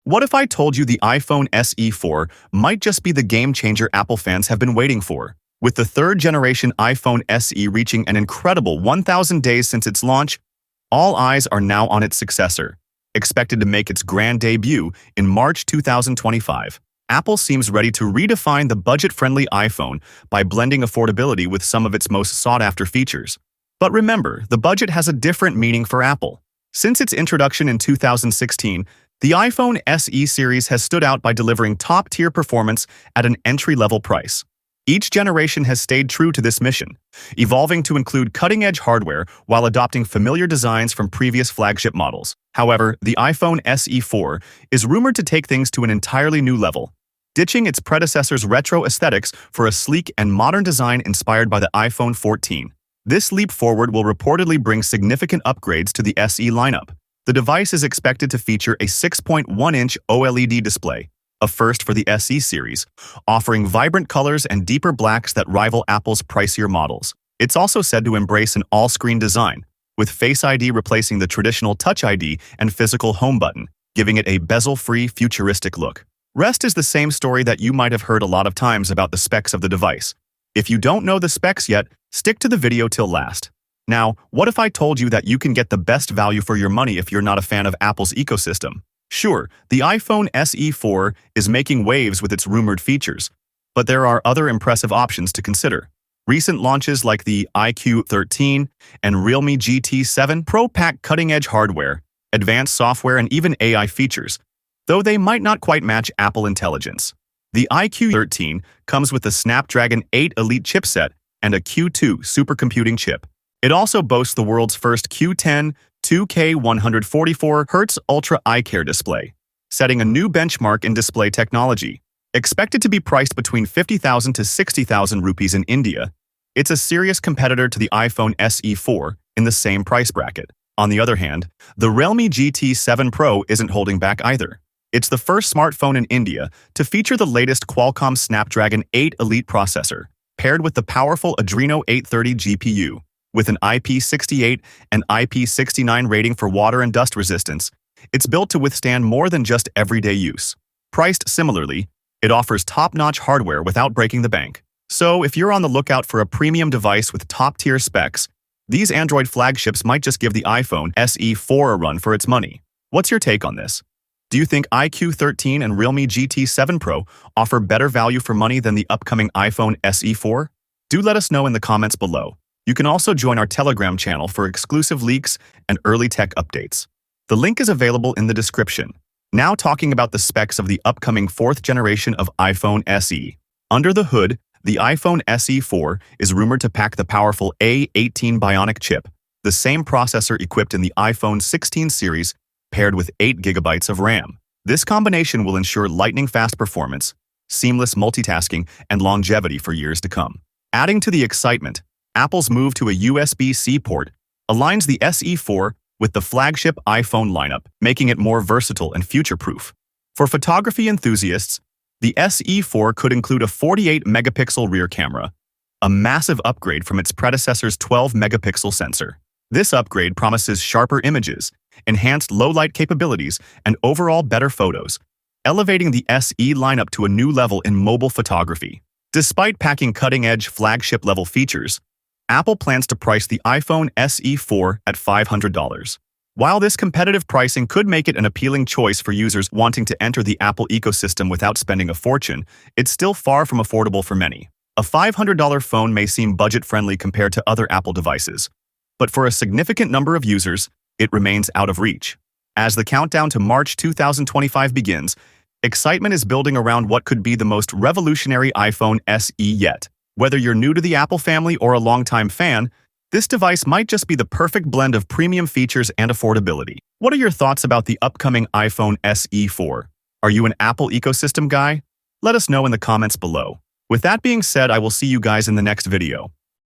What if I told you the iPhone SE4 might just be the game-changer Apple fans have been waiting for? With the third-generation iPhone SE reaching an incredible 1,000 days since its launch, all eyes are now on its successor. Expected to make its grand debut in March 2025, Apple seems ready to redefine the budget-friendly iPhone by blending affordability with some of its most sought-after features. But remember, the budget has a different meaning for Apple. Since its introduction in 2016, the iPhone SE series has stood out by delivering top-tier performance at an entry-level price. Each generation has stayed true to this mission, evolving to include cutting-edge hardware while adopting familiar designs from previous flagship models. However, the iPhone SE4 is rumored to take things to an entirely new level, ditching its predecessor's retro aesthetics for a sleek and modern design inspired by the iPhone 14. This leap forward will reportedly bring significant upgrades to the SE lineup. The device is expected to feature a 6.1-inch OLED display, a first for the SE series, offering vibrant colors and deeper blacks that rival Apple's pricier models. It's also said to embrace an all-screen design, with Face ID replacing the traditional Touch ID and physical home button, giving it a bezel-free, futuristic look. Rest is the same story that you might have heard a lot of times about the specs of the device. If you don't know the specs yet, stick to the video till last. Now, what if I told you that you can get the best value for your money if you're not a fan of Apple's ecosystem? Sure, the iPhone SE4 is making waves with its rumored features, but there are other impressive options to consider. Recent launches like the iQOO 13 and Realme GT 7 Pro pack cutting-edge hardware, advanced software, and even AI features, though they might not quite match Apple intelligence. The iQOO 13 comes with the Snapdragon 8 Elite chipset and a Q2 supercomputing chip. It also boasts the world's first Q10 2K 144Hz Ultra Eyecare Display, setting a new benchmark in display technology. Expected to be priced between 50,000 to 60,000 rupees in India, it's a serious competitor to the iPhone SE4 in the same price bracket. On the other hand, the Realme GT 7 Pro isn't holding back either. It's the first smartphone in India to feature the latest Qualcomm Snapdragon 8 Elite processor, paired with the powerful Adreno 830 GPU. With an IP68 and IP69 rating for water and dust resistance, it's built to withstand more than just everyday use. Priced similarly, it offers top-notch hardware without breaking the bank. So, if you're on the lookout for a premium device with top-tier specs, these Android flagships might just give the iPhone SE4 a run for its money. What's your take on this? Do you think iQOO 13 and Realme GT 7 Pro offer better value for money than the upcoming iPhone SE4? Do let us know in the comments below. You can also join our Telegram channel for exclusive leaks and early tech updates. The link is available in the description. Now talking about the specs of the upcoming fourth generation of iPhone SE. Under the hood, the iPhone SE4 is rumored to pack the powerful A18 Bionic chip, the same processor equipped in the iPhone 16 series, paired with 8 GB of RAM. This combination will ensure lightning-fast performance, seamless multitasking, and longevity for years to come. Adding to the excitement, Apple's move to a USB-C port aligns the SE4 with the flagship iPhone lineup, making it more versatile and future-proof. For photography enthusiasts, the SE4 could include a 48-megapixel rear camera, a massive upgrade from its predecessor's 12-megapixel sensor. This upgrade promises sharper images, enhanced low-light capabilities, and overall better photos, elevating the SE lineup to a new level in mobile photography. Despite packing cutting-edge flagship-level features, Apple plans to price the iPhone SE4 at $500. While this competitive pricing could make it an appealing choice for users wanting to enter the Apple ecosystem without spending a fortune, it's still far from affordable for many. A $500 phone may seem budget-friendly compared to other Apple devices, but for a significant number of users, it remains out of reach. As the countdown to March 2025 begins, excitement is building around what could be the most revolutionary iPhone SE yet. Whether you're new to the Apple family or a longtime fan, this device might just be the perfect blend of premium features and affordability. What are your thoughts about the upcoming iPhone SE4? Are you an Apple ecosystem guy? Let us know in the comments below. With that being said, I will see you guys in the next video.